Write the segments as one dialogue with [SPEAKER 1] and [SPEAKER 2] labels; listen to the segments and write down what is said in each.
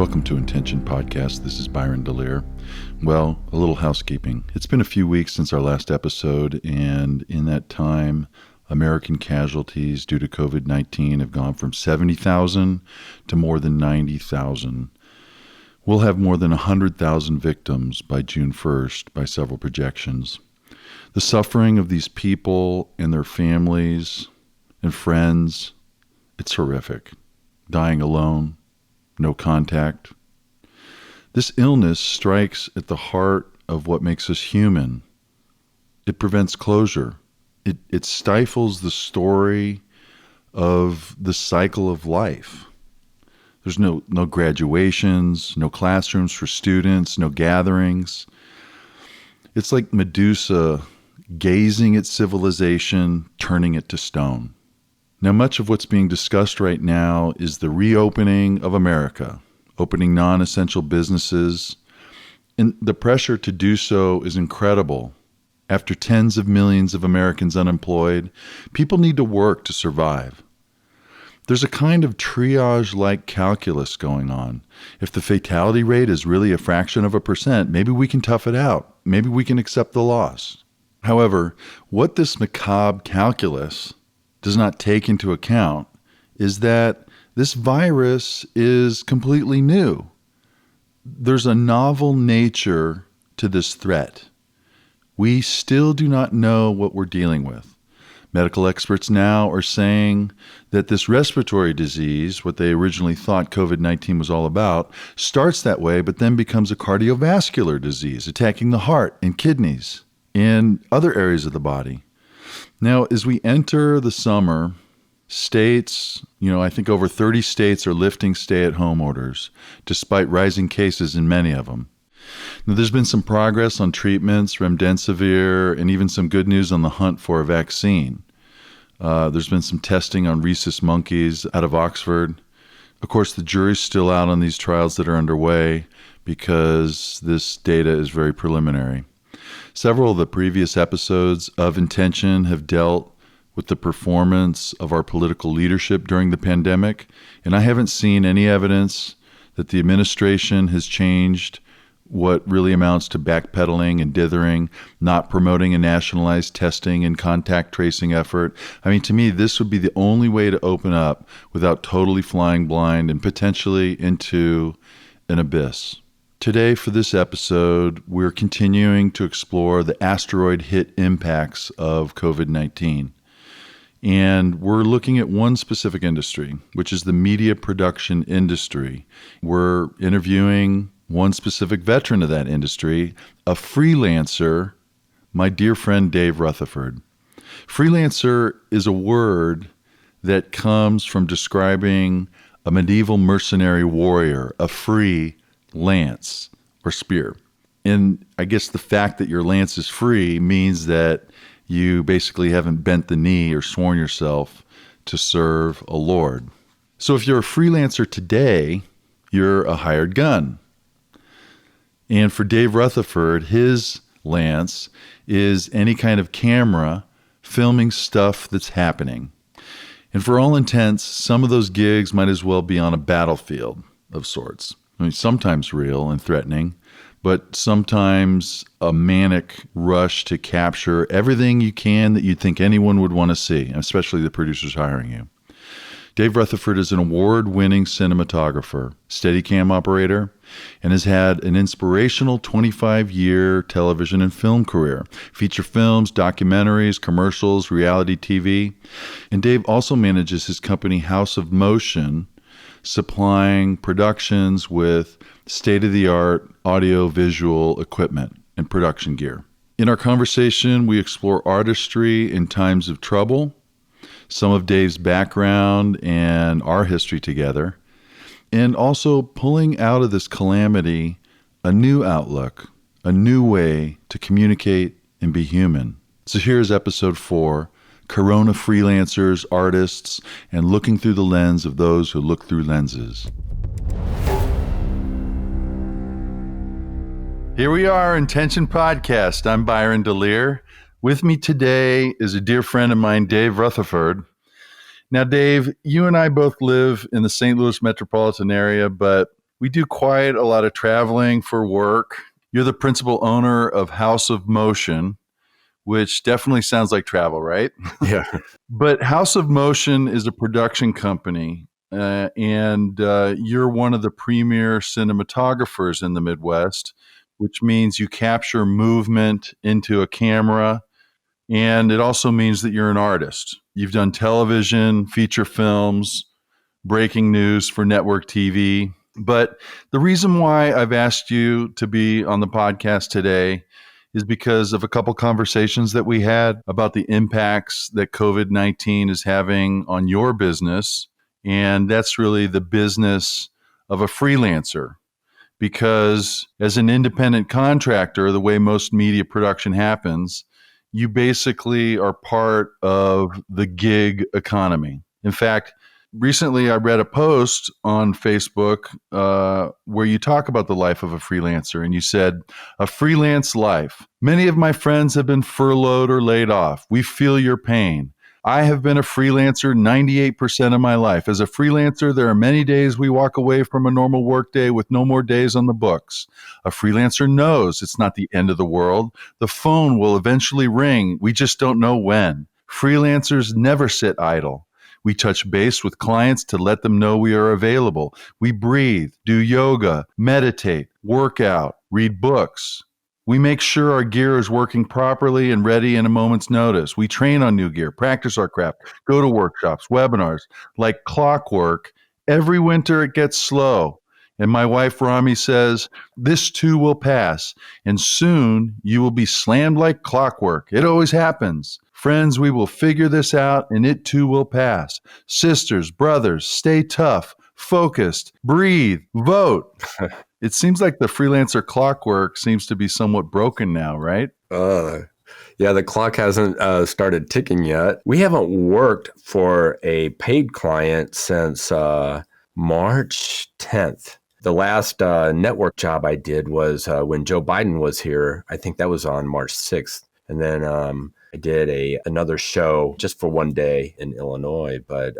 [SPEAKER 1] Welcome to Intention Podcast. This is Byron DeLear. Well, a little housekeeping. It's been a few weeks since our last episode, and in that time, American casualties due to COVID-19 have gone from 70,000 to more than 90,000. We'll have more than 100,000 victims by June 1st by several projections. The suffering of these people and their families and friends, it's horrific. Dying alone, no contact. This illness strikes at the heart of what makes us human. It prevents closure. It stifles the story of the cycle of life. There's no graduations, no classrooms for students, no gatherings. It's like Medusa gazing at civilization, turning it to stone. Now, much of what's being discussed right now is the reopening of America, opening non-essential businesses, and the pressure to do so is incredible. After tens of millions of Americans unemployed, people need to work to survive. There's a kind of triage-like calculus going on. If the fatality rate is really a fraction of a percent, maybe we can tough it out. Maybe we can accept the loss. However, what this macabre calculus does not take into account is that this virus is completely new. There's a novel nature to this threat. We still do not know what we're dealing with. Medical experts now are saying that this respiratory disease, what they originally thought COVID-19 was all about, starts that way, but then becomes a cardiovascular disease, attacking the heart and kidneys and other areas of the body. Now, as we enter the summer, states, I think over 30 states are lifting stay-at-home orders, despite rising cases in many of them. Now, there's been some progress on treatments, remdesivir, and even some good news on the hunt for a vaccine. There's been some testing on rhesus monkeys out of Oxford. Of course, the jury's still out on these trials that are underway because this data is very preliminary. Several of the previous episodes of Intention have dealt with the performance of our political leadership during the pandemic, and I haven't seen any evidence that the administration has changed what really amounts to backpedaling and dithering, not promoting a nationalized testing and contact tracing effort. I mean, to me, this would be the only way to open up without totally flying blind and potentially into an abyss. Today, for this episode, we're continuing to explore the asteroid hit impacts of COVID-19. And we're looking at one specific industry, which is the media production industry. We're interviewing one specific veteran of that industry, a freelancer, my dear friend Dave Rutherford. Freelancer is a word that comes from describing a medieval mercenary warrior, a free lance or spear. And I guess the fact that your lance is free means that you basically haven't bent the knee or sworn yourself to serve a lord. So if you're a freelancer today, you're a hired gun. And for Dave Rutherford, his lance is any kind of camera filming stuff that's happening. And for all intents, some of those gigs might as well be on a battlefield of sorts. I mean, sometimes real and threatening, but sometimes a manic rush to capture everything you can that you'd think anyone would want to see, especially the producers hiring you. Dave Rutherford is an award-winning cinematographer, Steadicam operator, and has had an inspirational 25-year television and film career, feature films, documentaries, commercials, reality TV. And Dave also manages his company House of Motion, supplying productions with state-of-the-art audio-visual equipment and production gear. In our conversation, we explore artistry in times of trouble, some of Dave's background and our history together, and also pulling out of this calamity a new outlook, a new way to communicate and be human. So here's episode 4, Corona freelancers, artists, and looking through the lens of those who look through lenses. Here we are, Intention Podcast. I'm Byron DeLear. With me today is a dear friend of mine, Dave Rutherford. Now, Dave, you and I both live in the St. Louis metropolitan area, but We do quite a lot of traveling for work. You're the principal owner of House of Motion, which definitely sounds like travel, right?
[SPEAKER 2] Yeah.
[SPEAKER 1] But House of Motion is a production company, and you're one of the premier cinematographers in the Midwest, which means you capture movement into a camera. And it also means that you're an artist. You've done television, feature films, breaking news for network TV. But the reason why I've asked you to be on the podcast today is because of a couple conversations that we had about the impacts that COVID-19 is having on your business. And that's really the business of a freelancer. Because as an independent contractor, the way most media production happens, you basically are part of the gig economy. In fact, recently I read a post on Facebook where you talk about the life of a freelancer, and you said, "A freelance life. Many of my friends have been furloughed or laid off. We feel your pain. I have been a freelancer 98% of my life. As a freelancer, there are many days we walk away from a normal workday with no more days on the books. A freelancer knows it's not the end of the world. The phone will eventually ring. We just don't know when. Freelancers never sit idle. We touch base with clients to let them know we are available. We breathe, do yoga, meditate, work out, read books. We make sure our gear is working properly and ready in a moment's notice. We train on new gear, practice our craft, go to workshops, webinars. Like clockwork, every winter it gets slow. And my wife, Rami, says, this too will pass. And soon you will be slammed like clockwork. It always happens. Friends, we will figure this out and it too will pass. Sisters, brothers, stay tough, focused, breathe, vote." It seems like the freelancer clockwork seems to be somewhat broken now, right?
[SPEAKER 2] Yeah, the clock hasn't started ticking yet. We haven't worked for a paid client since March 10th. The last network job I did was when Joe Biden was here. I think that was on March 6th. And then I did another show just for one day in Illinois. But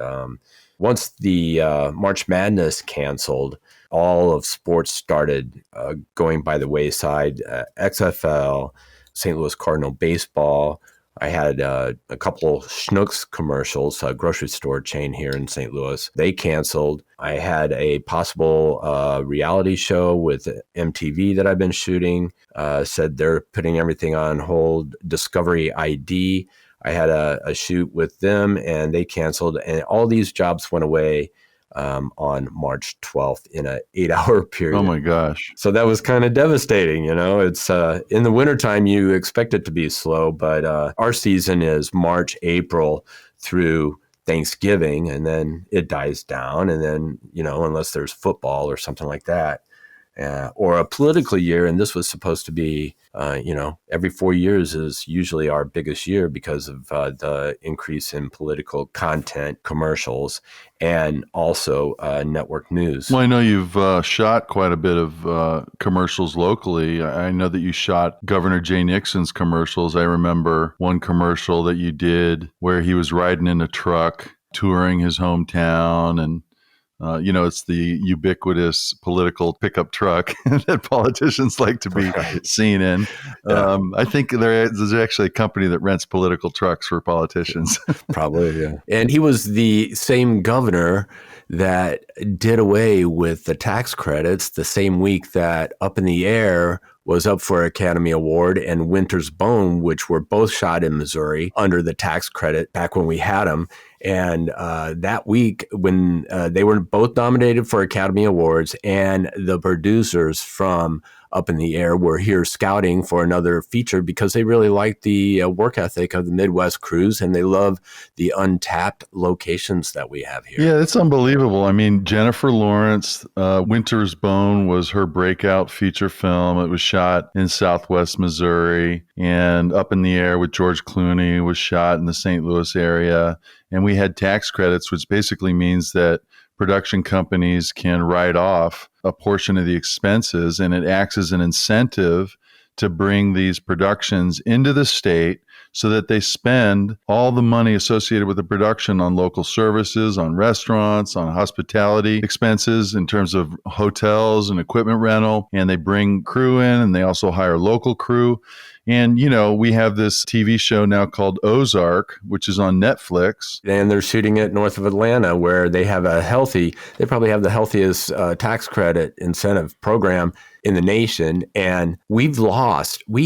[SPEAKER 2] once the March Madness canceled, all of sports started going by the wayside. XFL, St. Louis Cardinal baseball. I had a couple Schnucks commercials, a grocery store chain here in St. Louis. They canceled. I had a possible reality show with MTV that I've been shooting. Said they're putting everything on hold. Discovery ID. I had a shoot with them and they canceled. And all these jobs went away on March 12th in an 8-hour period.
[SPEAKER 1] Oh my gosh.
[SPEAKER 2] So that was kind of devastating. You know, it's in the wintertime, you expect it to be slow, but our season is March, April through Thanksgiving, and then it dies down. And then, you know, unless there's football or something like that, or a political year. And this was supposed to be, every 4 years is usually our biggest year because of the increase in political content, commercials, and also network news.
[SPEAKER 1] Well, I know you've shot quite a bit of commercials locally. I know that you shot Governor Jay Nixon's commercials. I remember one commercial that you did where he was riding in a truck, touring his hometown, and it's the ubiquitous political pickup truck that politicians like to be seen in.
[SPEAKER 2] Yeah.
[SPEAKER 1] I think there's actually a company that rents political trucks for politicians.
[SPEAKER 2] Probably, yeah. And he was the same governor that did away with the tax credits the same week that Up in the Air was up for Academy Award and Winter's Bone, which were both shot in Missouri under the tax credit back when we had them. And that week when they were both nominated for Academy Awards and the producers from Up in the Air were here scouting for another feature because they really like the work ethic of the Midwest crews and they love the untapped locations that we have here.
[SPEAKER 1] Yeah, it's unbelievable. I mean, Jennifer Lawrence, Winter's Bone was her breakout feature film. It was shot in Southwest Missouri, and Up in the Air with George Clooney was shot in the St. Louis area. And we had tax credits, which basically means that production companies can write off a portion of the expenses, and it acts as an incentive to bring these productions into the state so that they spend all the money associated with the production on local services, on restaurants, on hospitality expenses in terms of hotels and equipment rental. And they bring crew in, and they also hire local crew. And, we have this TV show now called Ozark, which is on Netflix.
[SPEAKER 2] And they're shooting it north of Atlanta, where they probably have the healthiest tax credit incentive program in the nation. And we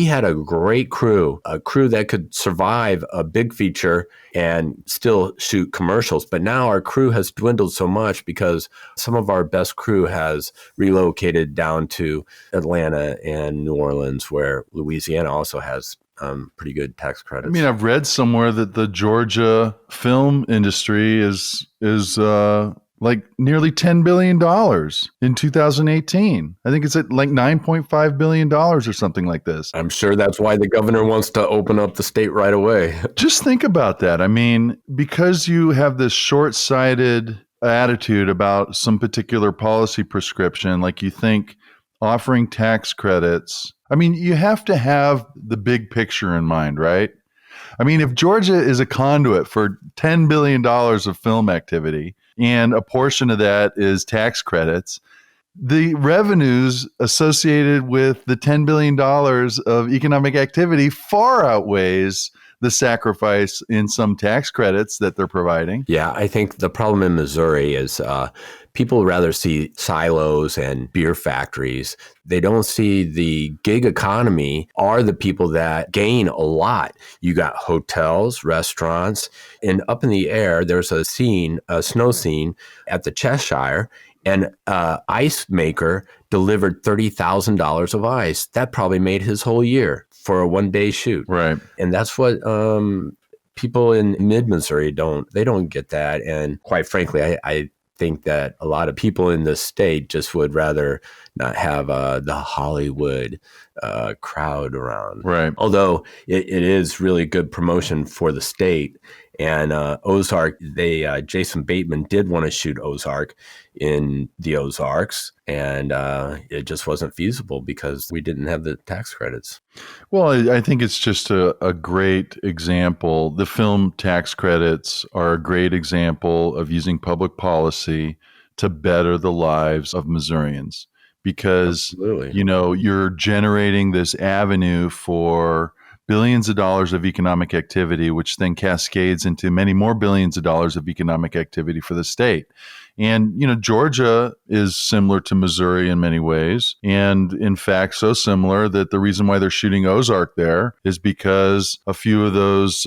[SPEAKER 2] had a great crew, a crew that could survive a big feature and still shoot commercials. But now our crew has dwindled so much because some of our best crew has relocated down to Atlanta and New Orleans, where Louisiana also has pretty good tax credits.
[SPEAKER 1] I mean, I've read somewhere that the Georgia film industry is like nearly $10 billion in 2018. I think it's at like $9.5 billion or something like this.
[SPEAKER 2] I'm sure that's why the governor wants to open up the state right away.
[SPEAKER 1] Just think about that. I mean, because you have this short-sighted attitude about some particular policy prescription, like you think offering tax credits, I mean, you have to have the big picture in mind, right? I mean, if Georgia is a conduit for $10 billion of film activity, and a portion of that is tax credits, the revenues associated with the $10 billion of economic activity far outweighs the sacrifice in some tax credits that they're providing.
[SPEAKER 2] Yeah, I think the problem in Missouri is people rather see silos and beer factories. They don't see the gig economy are the people that gain a lot. You got hotels, restaurants, and up in the air, there's a snow scene at the Cheshire, and ice maker delivered $30,000 of ice. That probably made his whole year for a one-day shoot.
[SPEAKER 1] Right.
[SPEAKER 2] And that's what people in mid-Missouri don't get that. And quite frankly, I think that a lot of people in the state just would rather not have the Hollywood crowd around.
[SPEAKER 1] Right.
[SPEAKER 2] Although it is really good promotion for the state. And Ozark, Jason Bateman did want to shoot Ozark in the Ozarks, and it just wasn't feasible because we didn't have the tax credits.
[SPEAKER 1] Well, I think it's just a great example. The film tax credits are a great example of using public policy to better the lives of Missourians, because
[SPEAKER 2] Absolutely.
[SPEAKER 1] You're generating this avenue for billions of dollars of economic activity, which then cascades into many more billions of dollars of economic activity for the state. And, Georgia is similar to Missouri in many ways. And in fact, so similar that the reason why they're shooting Ozark there is because a few of those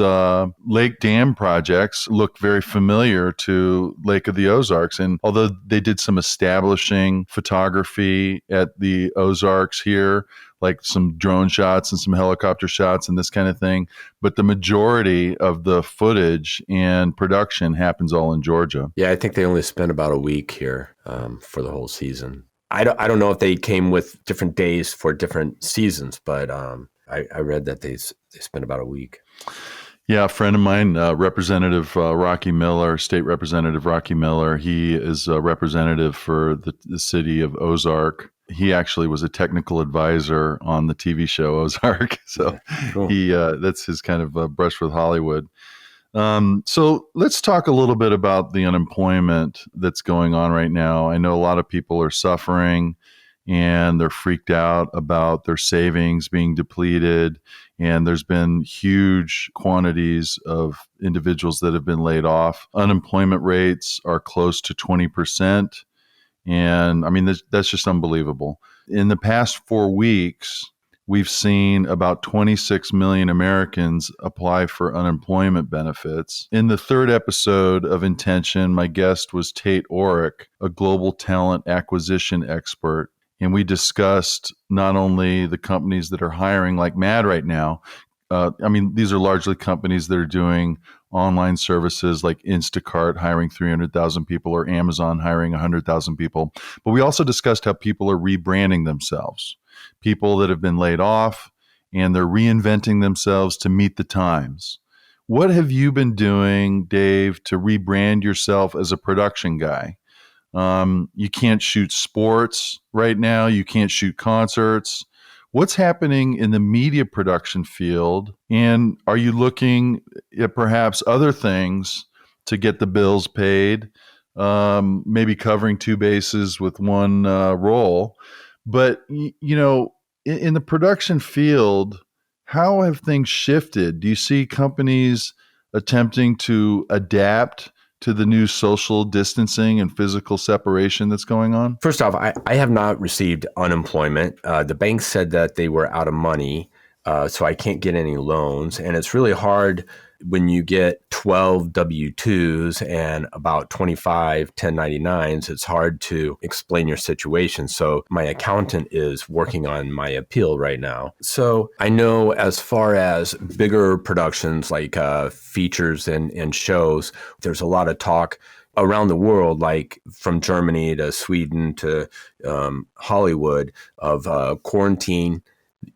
[SPEAKER 1] lake dam projects look very familiar to Lake of the Ozarks. And although they did some establishing photography at the Ozarks here, like some drone shots and some helicopter shots and this kind of thing, but the majority of the footage and production happens all in Georgia.
[SPEAKER 2] Yeah, I think they only spent about a week here for the whole season. I don't know if they came with different days for different seasons, but I read that they spent about a week.
[SPEAKER 1] Yeah, a friend of mine, Representative Rocky Miller, State Representative Rocky Miller, he is a representative for the city of Ozark. He actually was a technical advisor on the TV show Ozark. So
[SPEAKER 2] Cool.
[SPEAKER 1] That's his kind of brush with Hollywood. So let's talk a little bit about the unemployment that's going on right now. I know a lot of people are suffering and they're freaked out about their savings being depleted. And there's been huge quantities of individuals that have been laid off. Unemployment rates are close to 20%. And I mean, that's just unbelievable. In the past 4 weeks, we've seen about 26 million Americans apply for unemployment benefits. In the third episode of Intention, my guest was Tate Orrick, a global talent acquisition expert. And we discussed not only the companies that are hiring like mad right now. I mean, these are largely companies that are doing online services like Instacart hiring 300,000 people or Amazon hiring 100,000 people. But we also discussed how people are rebranding themselves, people that have been laid off, and they're reinventing themselves to meet the times. What have you been doing, Dave, to rebrand yourself as a production guy? You can't shoot sports right now. You can't shoot concerts. What's happening in the media production field? And are you looking at perhaps other things to get the bills paid? Maybe covering two bases with one role. But, in the production field, how have things shifted? Do you see companies attempting to adapt to the new social distancing and physical separation that's going on?
[SPEAKER 2] First off, I have not received unemployment. The bank said that they were out of money, so I can't get any loans. And it's really hard when you get 12 W-2s and about 25 1099s. It's hard to explain your situation. So my accountant is working on my appeal right now. So I know as far as bigger productions like features and shows, there's a lot of talk around the world, like from Germany to Sweden to Hollywood, of quarantine.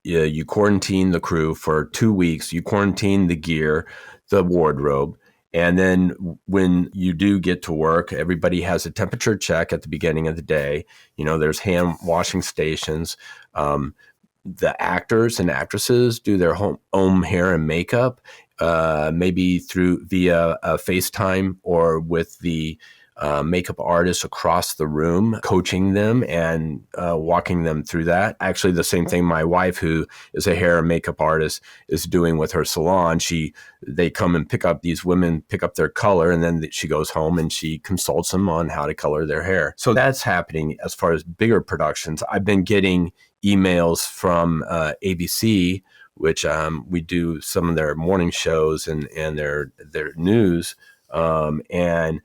[SPEAKER 2] You quarantine the crew for 2 weeks. You quarantine the gear, the wardrobe. And then when you do get to work, everybody has a temperature check at the beginning of the day. There's hand washing stations. The actors and actresses do their home hair and makeup, maybe via FaceTime or with the makeup artist across the room, coaching them and walking them through that. Actually, the same thing my wife, who is a hair and makeup artist, is doing with her salon. They come and these women pick up their color, and then she goes home and she consults them on how to color their hair. So that's happening as far as bigger productions. I've been getting emails from ABC, which we do some of their morning shows and their news, and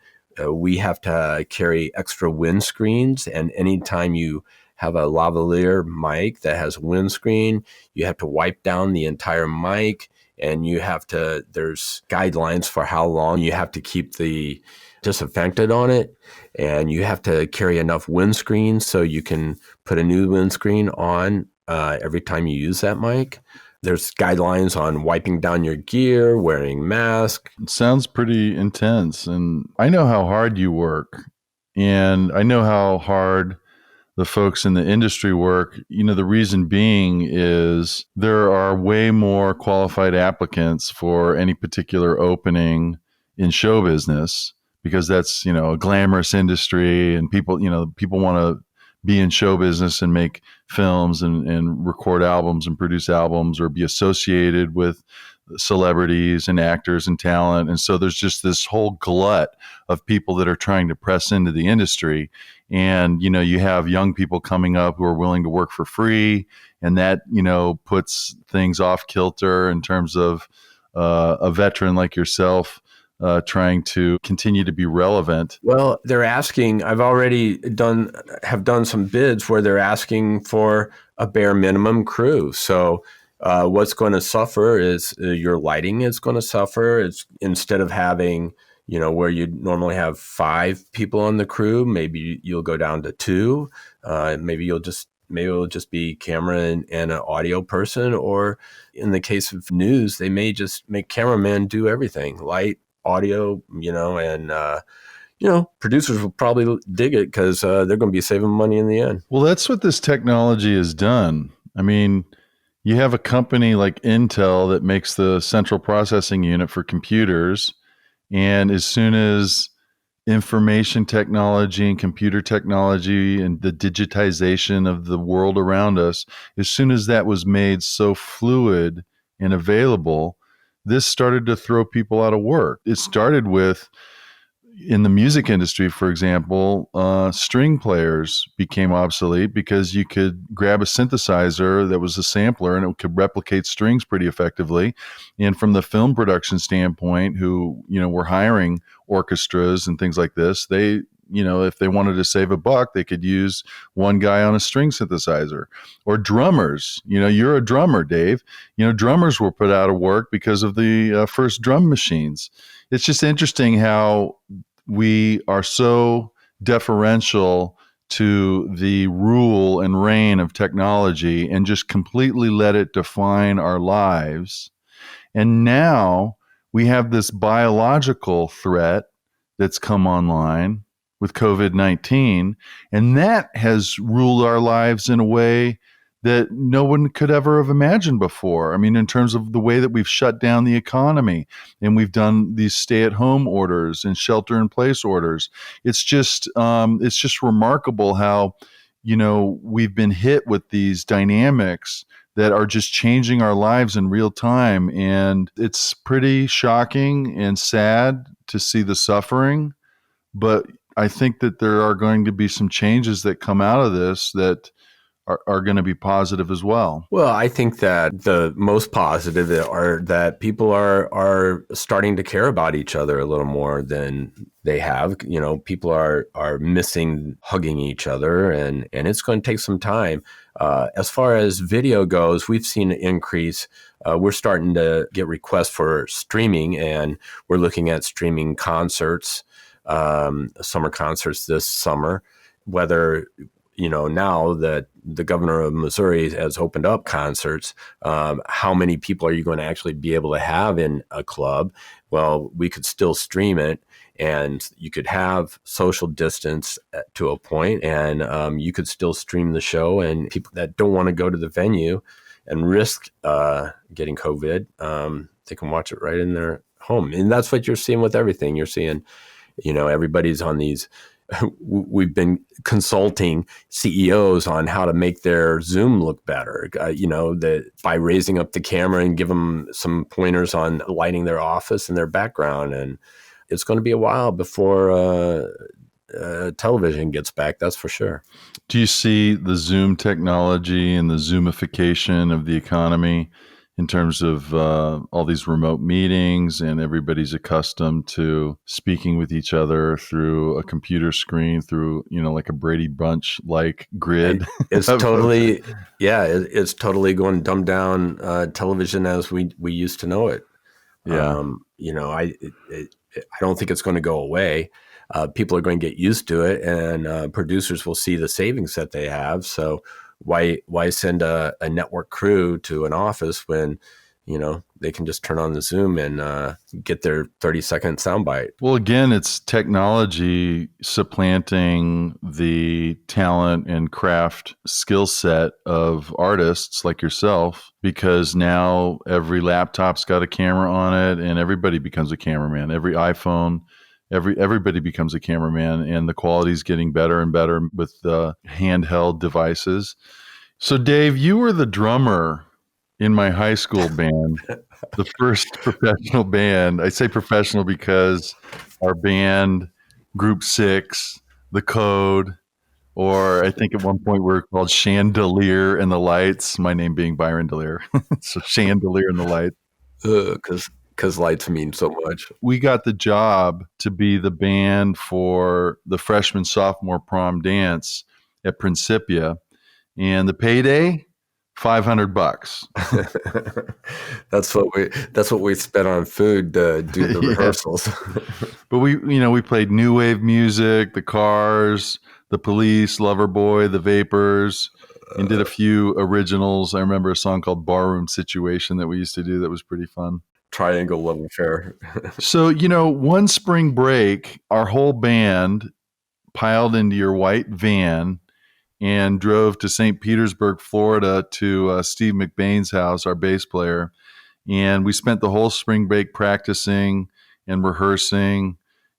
[SPEAKER 2] we have to carry extra windscreens. And anytime you have a lavalier mic that has a windscreen, you have to wipe down the entire mic, and there's guidelines for how long you have to keep the disinfectant on it, and you have to carry enough windscreens so you can put a new windscreen on every time you use that mic. There's guidelines on wiping down your gear, wearing masks.
[SPEAKER 1] It sounds pretty intense. And I know how hard you work. And I know how hard the folks in the industry work. The reason being is there are way more qualified applicants for any particular opening in show business, because that's, a glamorous industry, and people want to be in show business and make films and record albums and produce albums, or be associated with celebrities and actors and talent. And so there's just this whole glut of people that are trying to press into the industry. And, you have young people coming up who are willing to work for free. And that, puts things off kilter in terms of a veteran like yourself trying to continue to be relevant.
[SPEAKER 2] Well, they're asking, I've already have done some bids where they're asking for a bare minimum crew. So what's going to suffer is your lighting is going to suffer. It's instead of having, where you'd normally have 5 people on the crew, maybe you'll go down to 2. Maybe it'll just be camera and an audio person. Or in the case of news, they may just make cameramen do everything, light, audio, and producers will probably dig it because they're going to be saving money in the end.
[SPEAKER 1] Well, that's what this technology has done. I mean, you have a company like Intel that makes the central processing unit for computers. And as soon as information technology and computer technology and the digitization of the world around us, as soon as that was made so fluid and available, this started to throw people out of work. It started with, in the music industry, for example, string players became obsolete because you could grab a synthesizer that was a sampler and it could replicate strings pretty effectively. And from the film production standpoint, who, were hiring orchestras and things like this, they, if they wanted to save a buck, they could use one guy on a string synthesizer. Or drummers. You're a drummer, Dave. Drummers were put out of work because of the first drum machines. It's just interesting how we are so deferential to the rule and reign of technology and just completely let it define our lives. And now we have this biological threat that's come online with COVID-19, and that has ruled our lives in a way that no one could ever have imagined before. I mean, in terms of the way that we've shut down the economy and we've done these stay-at-home orders and shelter-in-place orders, it's just remarkable how, we've been hit with these dynamics that are just changing our lives in real time, and it's pretty shocking and sad to see the suffering. But I think that there are going to be some changes that come out of this that are going to be positive as well.
[SPEAKER 2] Well, I think that the most positive are that people are starting to care about each other a little more than they have. People are missing hugging each other, and it's going to take some time. As far as video goes, we've seen an increase. We're starting to get requests for streaming, and we're looking at streaming concerts, summer concerts this summer, whether now that the governor of Missouri has opened up concerts, how many people are you going to actually be able to have in a club? Well, we could still stream it, and you could have social distance to a point, and you could still stream the show, and people that don't want to go to the venue and risk getting COVID, they can watch it right in their home. And that's what you're seeing with everything. You're seeing, everybody's on these. We've been consulting CEOs on how to make their Zoom look better, by raising up the camera and give them some pointers on lighting their office and their background. And it's going to be a while before television gets back, that's for sure.
[SPEAKER 1] Do you see the Zoom technology and the Zoomification of the economy in terms of all these remote meetings, and everybody's accustomed to speaking with each other through a computer screen, through, like a Brady Bunch like grid?
[SPEAKER 2] It's totally, it's totally going to dumb down television as we used to know it.
[SPEAKER 1] Yeah.
[SPEAKER 2] I don't think it's going to go away. People are going to get used to it, and producers will see the savings that they have. So why send a network crew to an office when they can just turn on the Zoom and get their 30-second soundbite?
[SPEAKER 1] Well, again, it's technology supplanting the talent and craft skill set of artists like yourself, because now every laptop's got a camera on it, and everybody becomes a cameraman. Every iPhone, everybody becomes a cameraman, and the quality's getting better and better with handheld devices. So, Dave, you were the drummer in my high school band, the first professional band. I say professional because our band, Group 6, The Code, or I think at one point we were called Chandelier and the Lights, my name being Byron DeLear. So Chandelier and the Lights.
[SPEAKER 2] Because lights mean so much.
[SPEAKER 1] We got the job to be the band for the freshman sophomore prom dance at Principia, and the payday, $500.
[SPEAKER 2] That's what we spent on food to do the rehearsals.
[SPEAKER 1] But we played new wave music, the Cars, the Police, Loverboy, the Vapors, and did a few originals. I remember a song called Barroom Situation that we used to do that was pretty fun.
[SPEAKER 2] Triangle love affair.
[SPEAKER 1] So, one spring break, our whole band piled into your white van and drove to St. Petersburg, Florida, to Steve McBain's house, our bass player. And we spent the whole spring break practicing and rehearsing.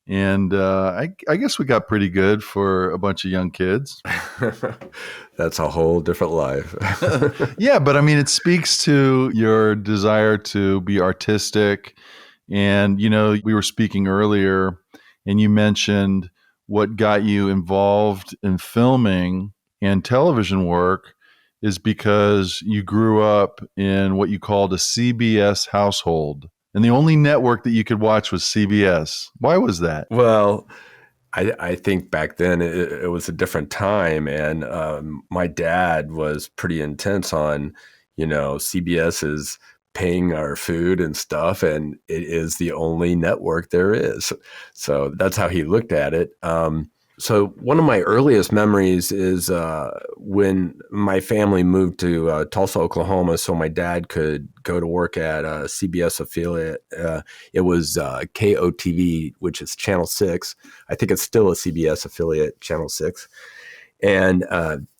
[SPEAKER 1] And I guess we got pretty good for a bunch of young kids.
[SPEAKER 2] That's a whole different life.
[SPEAKER 1] Yeah, but I mean, it speaks to your desire to be artistic. And, we were speaking earlier, and you mentioned what got you involved in filming and television work is because you grew up in what you called a CBS household. And the only network that you could watch was CBS. Why was that?
[SPEAKER 2] Well, I think back then it was a different time, and my dad was pretty intense on, CBS is paying our food and stuff, and it is the only network there is. So that's how he looked at it. So one of my earliest memories is when my family moved to Tulsa, Oklahoma, so my dad could go to work at a CBS affiliate. It was KOTV, which is Channel 6. I think it's still a CBS affiliate, Channel 6. And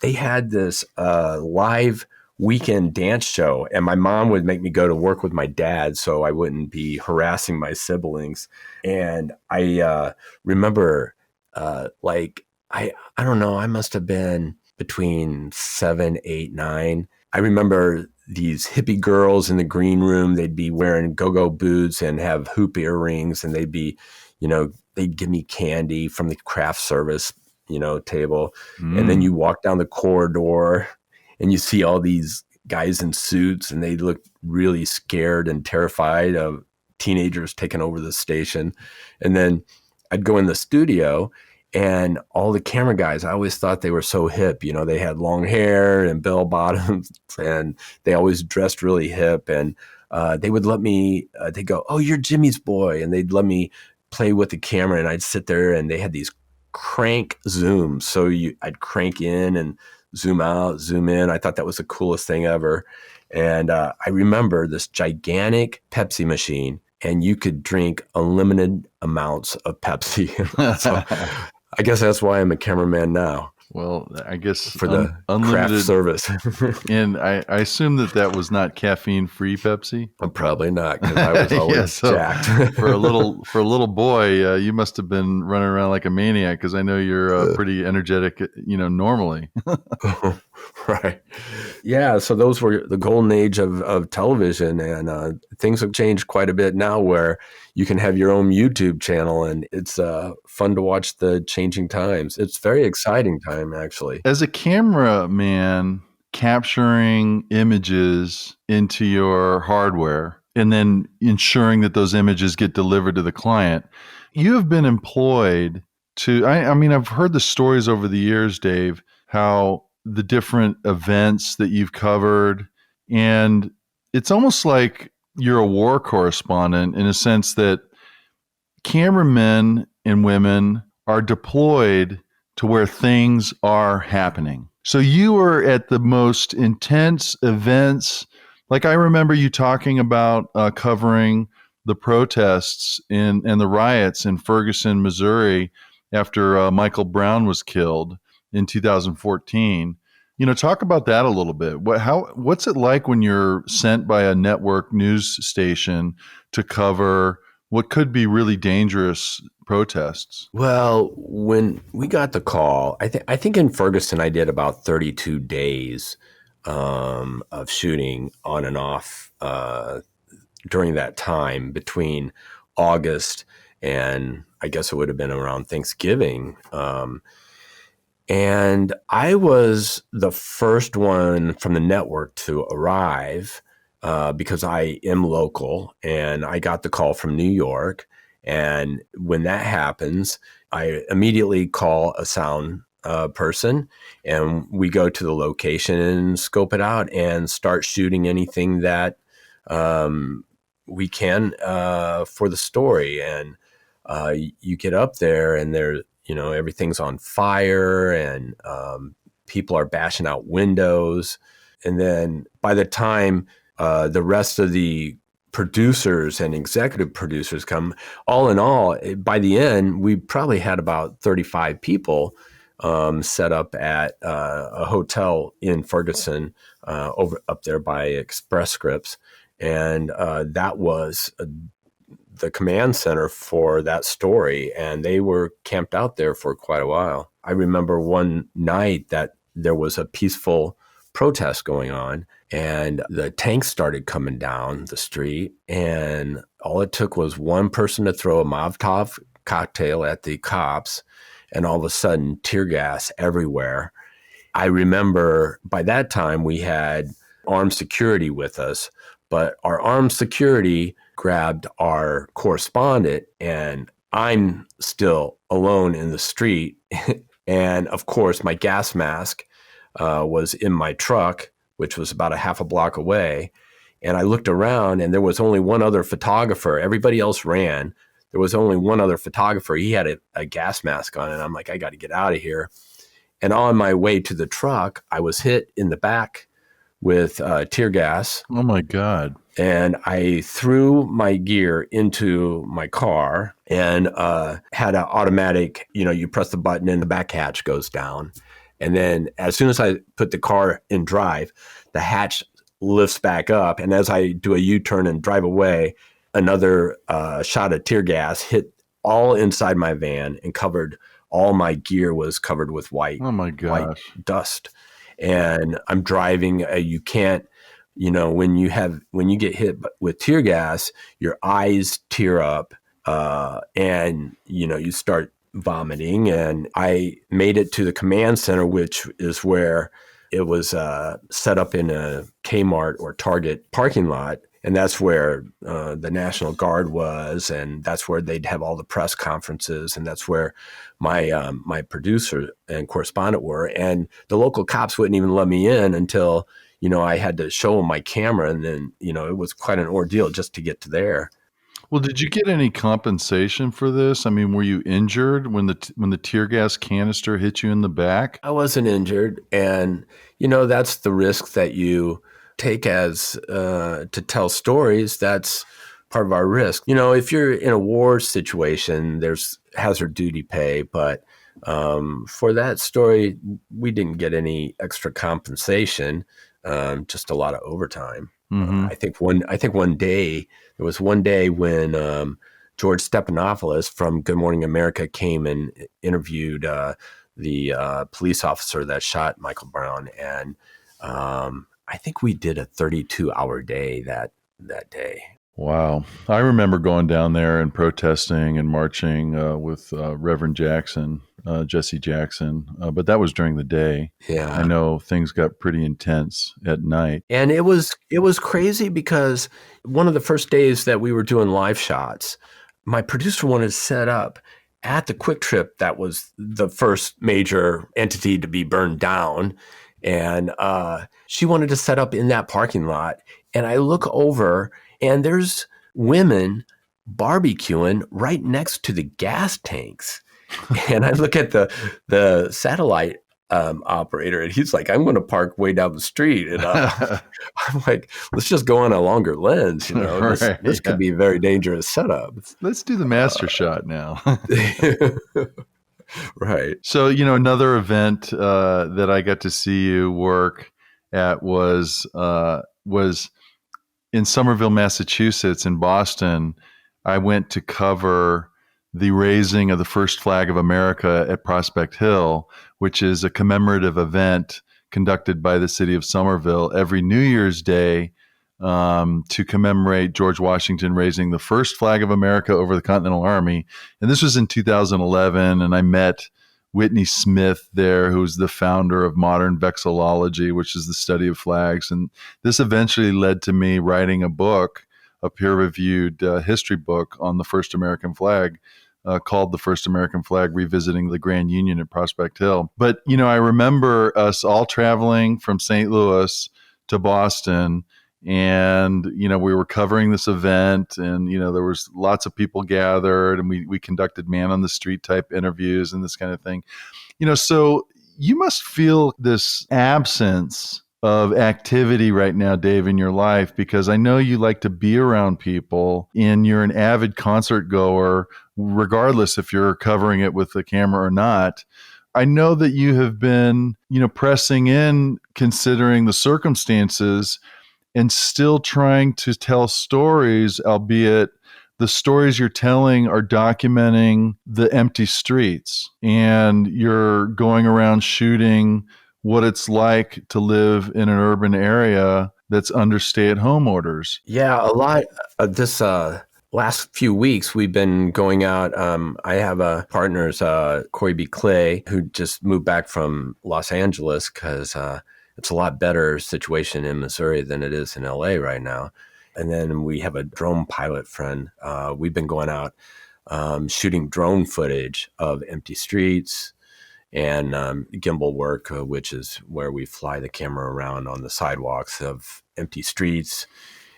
[SPEAKER 2] they had this live weekend dance show, and my mom would make me go to work with my dad so I wouldn't be harassing my siblings. And I remember, I don't know, I must have been between 7, 8, 9. I remember these hippie girls in the green room. They'd be wearing go-go boots and have hoop earrings, and they'd give me candy from the craft service, table. And then you walk down the corridor and you see all these guys in suits, and they look really scared and terrified of teenagers taking over the station. And then I'd go in the studio, and all the camera guys, I always thought they were so hip. They had long hair and bell bottoms, and they always dressed really hip. And they would let me, they'd go, "Oh, you're Jimmy's boy." And they'd let me play with the camera, and I'd sit there, and they had these crank zooms. So I'd crank in and zoom out, zoom in. I thought that was the coolest thing ever. And I remember this gigantic Pepsi machine, and you could drink unlimited amounts of Pepsi. So I guess that's why I'm a cameraman now.
[SPEAKER 1] Well, I guess
[SPEAKER 2] for the
[SPEAKER 1] unlimited
[SPEAKER 2] craft service.
[SPEAKER 1] And I assume that was not caffeine-free Pepsi.
[SPEAKER 2] Probably not, because I was always jacked.
[SPEAKER 1] for a little boy, you must have been running around like a maniac, because I know you're pretty energetic, normally.
[SPEAKER 2] Right. Yeah. So those were the golden age of television, and things have changed quite a bit now, where you can have your own YouTube channel, and it's fun to watch the changing times. It's very exciting time, actually.
[SPEAKER 1] As a cameraman, capturing images into your hardware and then ensuring that those images get delivered to the client, you have been employed to, I mean, I've heard the stories over the years, Dave, how the different events that you've covered, and it's almost like you're a war correspondent in a sense that cameramen and women are deployed to where things are happening. So you were at the most intense events. Like I remember you talking about covering the protests and the riots in Ferguson, Missouri, after Michael Brown was killed in 2014. Talk about that a little bit. What's it like when you're sent by a network news station to cover what could be really dangerous protests?
[SPEAKER 2] Well, when we got the call, I think in Ferguson I did about 32 days of shooting on and off during that time between August and I guess it would have been around Thanksgiving. And I was the first one from the network to arrive because I am local, and I got the call from New York. And when that happens, I immediately call a sound person, and we go to the location and scope it out and start shooting anything that we can for the story. And you get up there, and everything's on fire, and people are bashing out windows. And then by the time the rest of the producers and executive producers come, all in all, by the end, we probably had about 35 people set up at a hotel in Ferguson over up there by Express Scripts. And that was the command center for that story, and they were camped out there for quite a while. I remember one night that there was a peaceful protest going on, and the tanks started coming down the street, and all it took was one person to throw a Molotov cocktail at the cops, and all of a sudden tear gas everywhere. I remember by that time we had armed security with us, but our armed security grabbed our correspondent, and I'm still alone in the street. And of course, my gas mask was in my truck, which was about a half a block away. And I looked around, and there was only one other photographer. Everybody else ran. There was only one other photographer. He had a gas mask on, and I'm like, I got to get out of here. And on my way to the truck, I was hit in the back with tear gas.
[SPEAKER 1] Oh my God.
[SPEAKER 2] And I threw my gear into my car and had an automatic, you press the button and the back hatch goes down. And then as soon as I put the car in drive, the hatch lifts back up. And as I do a U-turn and drive away, another shot of tear gas hit all inside my van and covered all my gear was covered with
[SPEAKER 1] Oh my
[SPEAKER 2] white
[SPEAKER 1] gosh.
[SPEAKER 2] dust. And I'm driving. You can't, when you get hit with tear gas, your eyes tear up, and you start vomiting. And I made it to the command center, which is where it was set up in a Kmart or Target parking lot. And that's where the National Guard was, and that's where they'd have all the press conferences, and that's where my producer and correspondent were. And the local cops wouldn't even let me in until I had to show them my camera, and then it was quite an ordeal just to get to there.
[SPEAKER 1] Well, did you get any compensation for this? I mean, were you injured when the tear gas canister hit you in the back?
[SPEAKER 2] I wasn't injured, and that's the risk that you take as to tell stories. That's part of our risk. If you're in a war situation, there's hazard duty pay, but for that story, we didn't get any extra compensation, just a lot of overtime.
[SPEAKER 1] Mm-hmm.
[SPEAKER 2] I think one day there was one day when George Stephanopoulos from Good Morning America came and interviewed the police officer that shot Michael Brown, and I think we did a 32-hour day that day.
[SPEAKER 1] Wow. I remember going down there and protesting and marching with Reverend Jackson, Jesse Jackson, but that was during the day.
[SPEAKER 2] Yeah.
[SPEAKER 1] I know things got pretty intense at night.
[SPEAKER 2] And it was crazy because one of the first days that we were doing live shots, my producer wanted to set up at the Quick Trip that was the first major entity to be burned down. And she wanted to set up in that parking lot. And I look over and there's women barbecuing right next to the gas tanks. And I look at the satellite operator, and he's like, I'm going to park way down the street. And I'm like, let's just go on a longer lens.
[SPEAKER 1] Right,
[SPEAKER 2] this could be a very dangerous setup.
[SPEAKER 1] Let's do the master shot now.
[SPEAKER 2] Right.
[SPEAKER 1] So, another event that I got to see you work at was in Somerville, Massachusetts, in Boston. I went to cover the raising of the first flag of America at Prospect Hill, which is a commemorative event conducted by the city of Somerville every New Year's Day to commemorate George Washington raising the first flag of America over the Continental Army. And this was in 2011, and I met Whitney Smith there, who's the founder of modern vexillology, which is the study of flags. And this eventually led to me writing a book, a peer-reviewed history book on the first American flag, called The First American Flag, Revisiting the Grand Union at Prospect Hill. But, I remember us all traveling from St. Louis to Boston, and, we were covering this event, and, there was lots of people gathered, and we conducted man on the street type interviews and this kind of thing. So you must feel this absence of activity right now, Dave, in your life, because I know you like to be around people and you're an avid concert goer, regardless if you're covering it with the camera or not. I know that you have been, pressing in, considering the circumstances, and still trying to tell stories, albeit the stories you're telling are documenting the empty streets, and you're going around shooting what it's like to live in an urban area that's under stay-at-home orders.
[SPEAKER 2] Yeah, a lot of this last few weeks, we've been going out. I have a partner's Corey B. Clay, who just moved back from Los Angeles because it's a lot better situation in Missouri than it is in LA right now. And then we have a drone pilot friend. We've been going out shooting drone footage of empty streets and gimbal work, which is where we fly the camera around on the sidewalks of empty streets.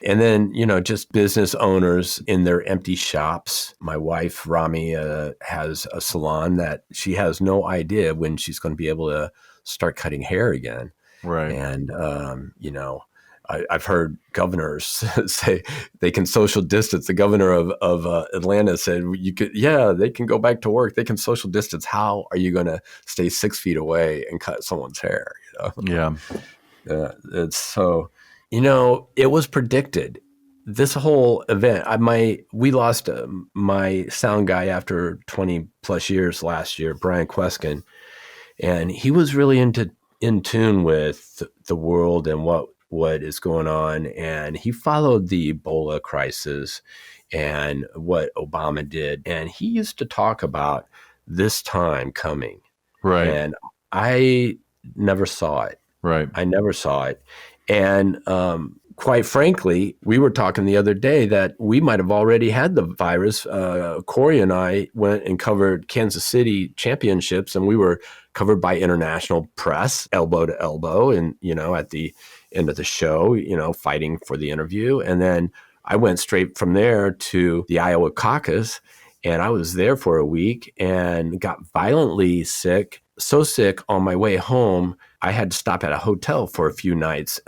[SPEAKER 2] And then, just business owners in their empty shops. My wife, Rami, has a salon that she has no idea when she's going to be able to start cutting hair again.
[SPEAKER 1] Right.
[SPEAKER 2] And, I've heard governors say they can social distance. The governor of Atlanta said, "You could, yeah, they can go back to work. They can social distance. How are you going to stay 6 feet away and cut someone's hair?"
[SPEAKER 1] Yeah.
[SPEAKER 2] It's so, it was predicted. This whole event, we lost my sound guy after 20 plus years last year, Brian Queskin, and he was really in tune with the world and what is going on, and he followed the Ebola crisis and what Obama did, and he used to talk about this time coming,
[SPEAKER 1] Right.
[SPEAKER 2] and I never saw it.
[SPEAKER 1] Right.
[SPEAKER 2] I never saw it. And quite frankly, we were talking the other day that we might have already had the virus. Corey and I went and covered Kansas City championships, and we were covered by international press, elbow to elbow, and, at the end of the show, fighting for the interview. And then I went straight from there to the Iowa caucus, and I was there for a week and got violently sick, so sick on my way home, I had to stop at a hotel for a few nights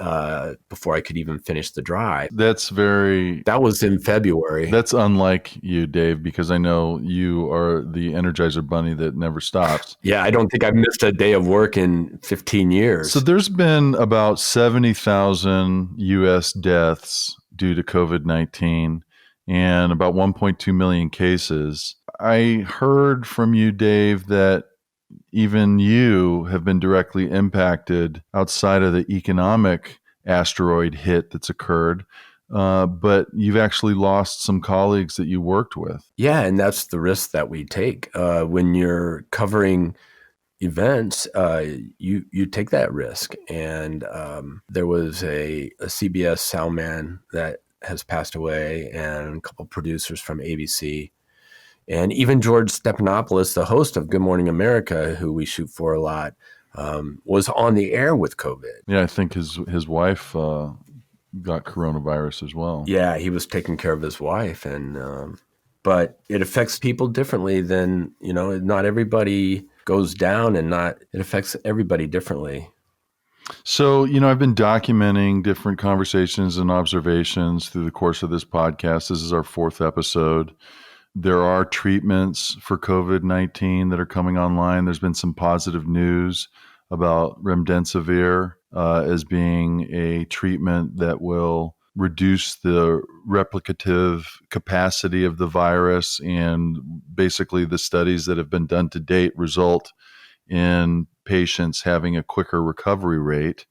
[SPEAKER 2] before I could even finish the drive. That was in February.
[SPEAKER 1] That's unlike you, Dave, because I know you are the Energizer Bunny that never stops.
[SPEAKER 2] Yeah, I don't think I've missed a day of work in 15 years.
[SPEAKER 1] So there's been about 70,000 U.S. deaths due to COVID-19 and about 1.2 million cases. I heard from you, Dave, that even you have been directly impacted outside of the economic asteroid hit that's occurred, but you've actually lost some colleagues that you worked with.
[SPEAKER 2] Yeah, and that's the risk that we take when you're covering events. You take that risk, and there was a CBS sound man that has passed away, and a couple producers from ABC. And even George Stephanopoulos, the host of Good Morning America, who we shoot for a lot, was on the air with COVID.
[SPEAKER 1] Yeah, I think his wife got coronavirus as well.
[SPEAKER 2] Yeah, he was taking care of his wife, and but it affects people differently than, not everybody goes down, and it affects everybody differently.
[SPEAKER 1] So, I've been documenting different conversations and observations through the course of this podcast. This is our 4th episode. There are treatments for COVID-19 that are coming online. There's been some positive news about remdesivir as being a treatment that will reduce the replicative capacity of the virus. And basically the studies that have been done to date result in patients having a quicker recovery rate.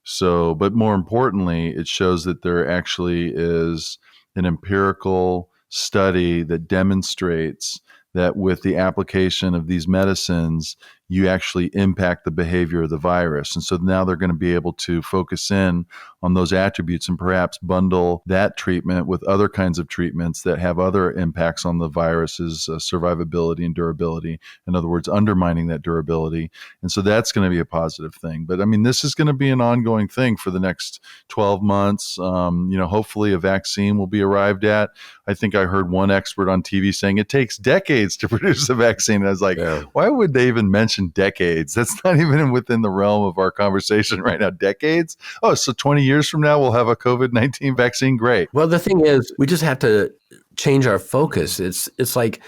[SPEAKER 1] So, but more importantly, it shows that there actually is an empirical study that demonstrates that with the application of these medicines, you actually impact the behavior of the virus. And so now they're going to be able to focus in on those attributes and perhaps bundle that treatment with other kinds of treatments that have other impacts on the virus's survivability and durability. In other words, undermining that durability. And so that's going to be a positive thing. But I mean, this is going to be an ongoing thing for the next 12 months. Hopefully a vaccine will be arrived at. I think I heard one expert on TV saying it takes decades to produce a vaccine. And I was like, Why would they even mention decades? That's not even within the realm of our conversation right now. Decades? Oh, so 20 years from now, we'll have a COVID-19 vaccine? Great.
[SPEAKER 2] Well, the thing is, we just have to change our focus. It's like,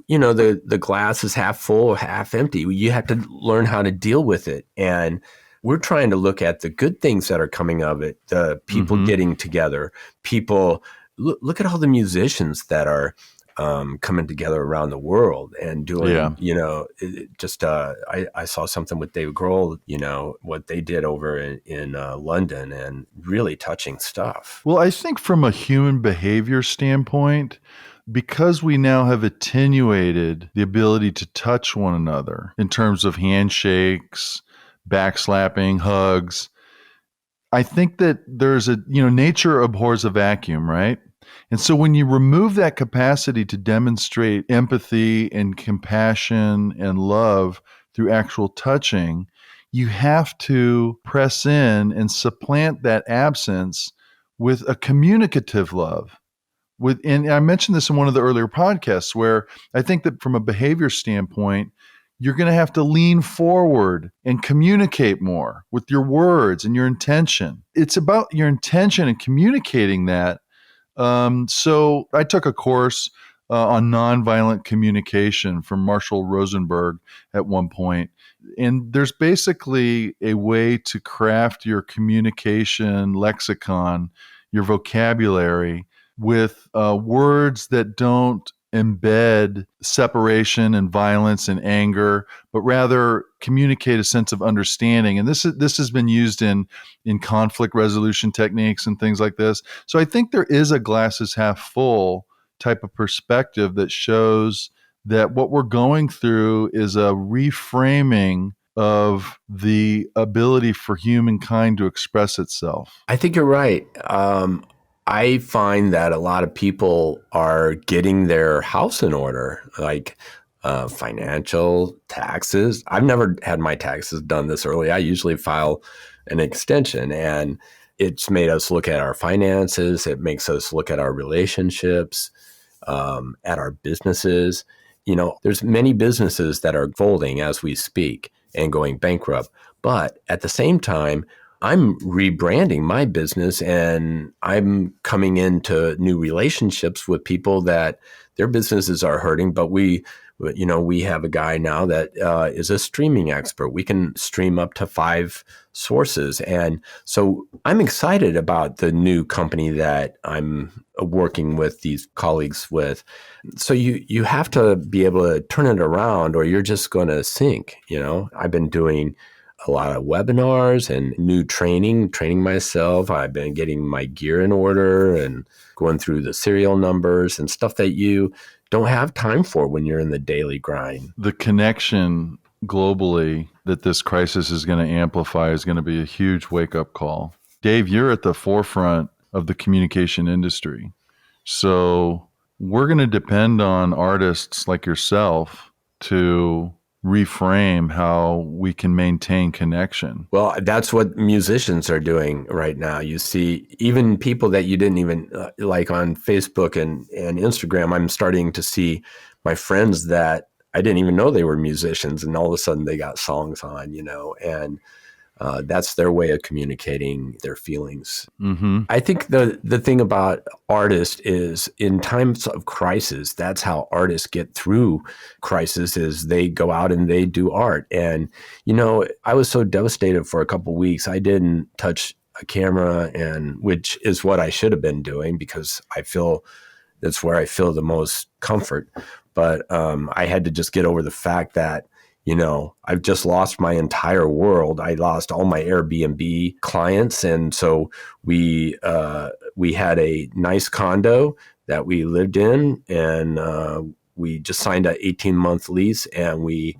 [SPEAKER 2] the glass is half full or half empty. You have to learn how to deal with it. And we're trying to look at the good things that are coming of it, the people getting together, look at all the musicians that are coming together around the world and doing, I saw something with Dave Grohl, what they did over in London, and really touching stuff.
[SPEAKER 1] Well, I think from a human behavior standpoint, because we now have attenuated the ability to touch one another in terms of handshakes, backslapping, hugs, I think that there's nature abhors a vacuum, right? And so when you remove that capacity to demonstrate empathy and compassion and love through actual touching, you have to press in and supplant that absence with a communicative love. And I mentioned this in one of the earlier podcasts, where I think that from a behavior standpoint, you're going to have to lean forward and communicate more with your words and your intention. It's about your intention and communicating that. So I took a course on nonviolent communication from Marshall Rosenberg at one point. And there's basically a way to craft your communication lexicon, your vocabulary, with words that don't embed separation and violence and anger, but rather communicate a sense of understanding. And this has been used in conflict resolution techniques and things like this. So I think there is a glasses half full type of perspective that shows that what we're going through is a reframing of the ability for humankind to express itself.
[SPEAKER 2] I think you're right. I find that a lot of people are getting their house in order, like financial, taxes. I've never had my taxes done this early. I usually file an extension, and it's made us look at our finances. It makes us look at our relationships, at our businesses. There's many businesses that are folding as we speak and going bankrupt. But at the same time, I'm rebranding my business, and I'm coming into new relationships with people that their businesses are hurting. But we have a guy now that is a streaming expert. We can stream up to 5 sources. And so I'm excited about the new company that I'm working with these colleagues with. So you have to be able to turn it around, or you're just going to sink. I've been doing a lot of webinars and new training myself. I've been getting my gear in order and going through the serial numbers and stuff that you don't have time for when you're in the daily grind.
[SPEAKER 1] The connection globally that this crisis is going to amplify is going to be a huge wake-up call. Dave, you're at the forefront of the communication industry. So we're going to depend on artists like yourself to reframe how we can maintain connection.
[SPEAKER 2] Well, that's what musicians are doing right now. You see, even people that you didn't even like on Facebook and Instagram, I'm starting to see my friends that I didn't even know they were musicians, and all of a sudden they got songs on, and that's their way of communicating their feelings.
[SPEAKER 1] Mm-hmm.
[SPEAKER 2] I think the thing about artists is in times of crisis, that's how artists get through crisis, is they go out and they do art. And, I was so devastated for a couple of weeks. I didn't touch a camera, and which is what I should have been doing, because I feel that's where I feel the most comfort. But I had to just get over the fact that I've just lost my entire world. I lost all my Airbnb clients. And so we had a nice condo that we lived in, and we just signed an 18-month lease, and we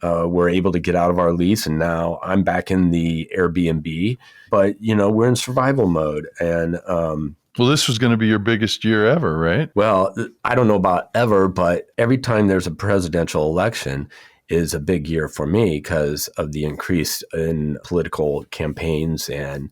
[SPEAKER 2] were able to get out of our lease. And now I'm back in the Airbnb, but we're in survival mode. And
[SPEAKER 1] well, this was going to be your biggest year ever, right?
[SPEAKER 2] Well, I don't know about ever, but every time there's a presidential election is a big year for me because of the increase in political campaigns and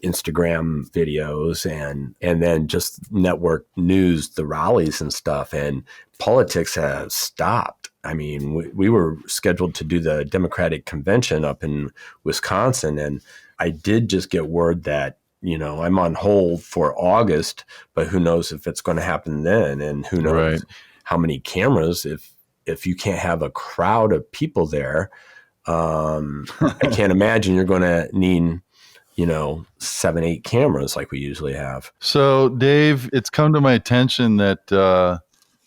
[SPEAKER 2] Instagram videos and then just network news, the rallies and stuff. And politics has stopped. I mean, we were scheduled to do the Democratic convention up in Wisconsin, and I did just get word that I'm on hold for August, but who knows if it's going to happen then, and who knows how many cameras if you can't have a crowd of people there. I can't imagine you're going to need 7-8 cameras like we usually have.
[SPEAKER 1] So, Dave, it's come to my attention that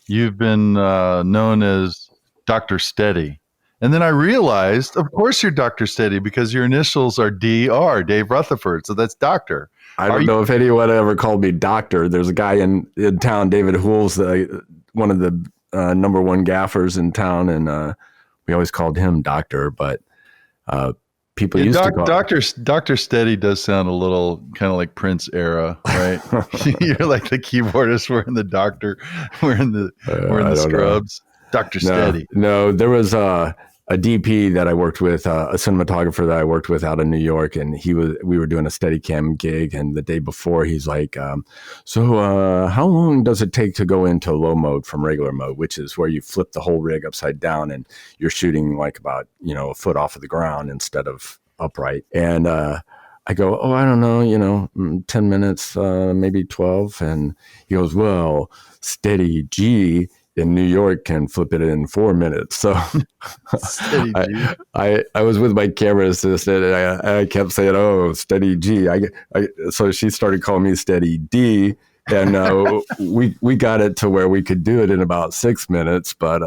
[SPEAKER 1] you've been known as Dr. Steady. And then I realized, of course, you're Dr. Steady because your initials are DR, Dave Rutherford. So that's doctor.
[SPEAKER 2] I don't know if anyone ever called me doctor. There's a guy in town, David Hools, one of the number one gaffers in town. And we always called him doctor, but people used to call
[SPEAKER 1] Dr. Steady does sound a little kind of like Prince era, right? You're like the keyboardist wearing the doctor, wearing the scrubs. Dr. Steady.
[SPEAKER 2] No, there was a DP that I worked with, a cinematographer that I worked with out of New York, and we were doing a Steadicam gig, and the day before he's like, so how long does it take to go into low mode from regular mode, which is where you flip the whole rig upside down and you're shooting like about, a foot off of the ground instead of upright. And I go, I don't know, 10 minutes, maybe 12. And he goes, well, Steady G in New York can flip it in 4 minutes. So
[SPEAKER 1] Steady G.
[SPEAKER 2] I was with my camera assistant and I kept saying, oh, Steady G. So she started calling me Steady D. And we got it to where we could do it in about 6 minutes. But,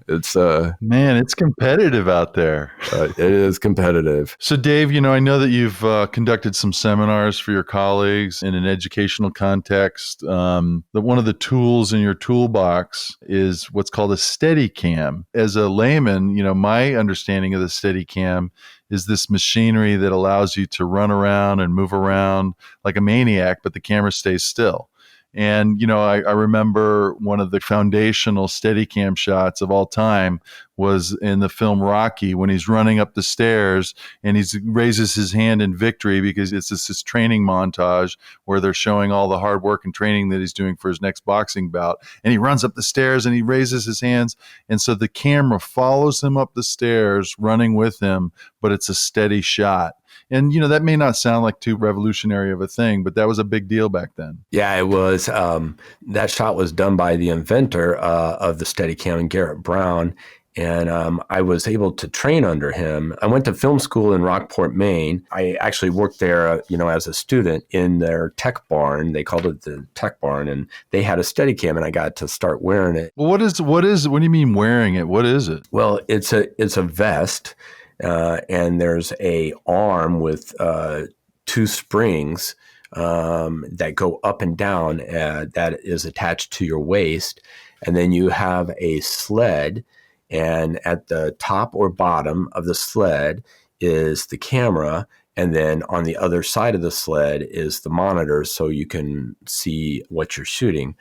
[SPEAKER 2] it's...
[SPEAKER 1] Man, it's competitive out there.
[SPEAKER 2] It is competitive.
[SPEAKER 1] So, Dave, I know that you've conducted some seminars for your colleagues in an educational context. One of the tools in your toolbox is what's called a Steadicam. As a layman, my understanding of the Steadicam is this machinery that allows you to run around and move around like a maniac, but the camera stays still. And, I remember one of the foundational Steadicam shots of all time was in the film Rocky when he's running up the stairs and he raises his hand in victory because it's this training montage where they're showing all the hard work and training that he's doing for his next boxing bout. And he runs up the stairs and he raises his hands. And so the camera follows him up the stairs, running with him, but it's a steady shot. And, that may not sound like too revolutionary of a thing, but that was a big deal back then.
[SPEAKER 2] Yeah, it was. That shot was done by the inventor of the Steadicam, Garrett Brown. And I was able to train under him. I went to film school in Rockport, Maine. I actually worked there, as a student in their tech barn. They called it the tech barn, and they had a Steadicam, and I got to start wearing it.
[SPEAKER 1] Well, what do you mean wearing it? What is it?
[SPEAKER 2] Well, it's a vest, and there's a arm with 2 springs that go up and down that is attached to your waist, and then you have a sled. And at the top or bottom of the sled is the camera. And then on the other side of the sled is the monitor so you can see what you're shooting.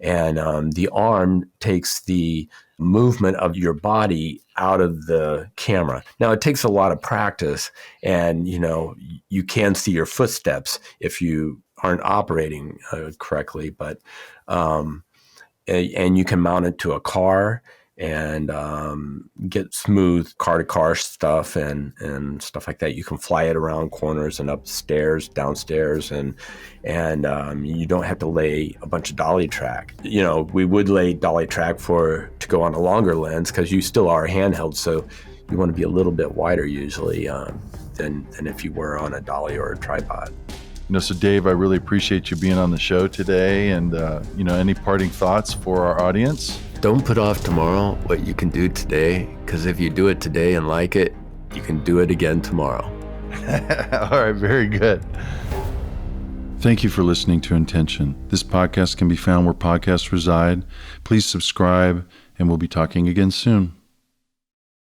[SPEAKER 2] And the arm takes the movement of your body out of the camera. Now, it takes a lot of practice and, you can see your footsteps if you aren't operating correctly. But and you can mount it to a car and get smooth car-to-car stuff and stuff like that. You can fly it around corners and upstairs, downstairs, and you don't have to lay a bunch of dolly track. We would lay dolly track to go on a longer lens because you still are handheld, so you want to be a little bit wider usually than if you were on a dolly or a tripod.
[SPEAKER 1] So Dave, I really appreciate you being on the show today. And, any parting thoughts for our audience?
[SPEAKER 2] Don't put off tomorrow what you can do today, because if you do it today and like it, you can do it again tomorrow.
[SPEAKER 1] All right, very good. Thank you for listening to Intention. This podcast can be found where podcasts reside. Please subscribe, and we'll be talking again soon.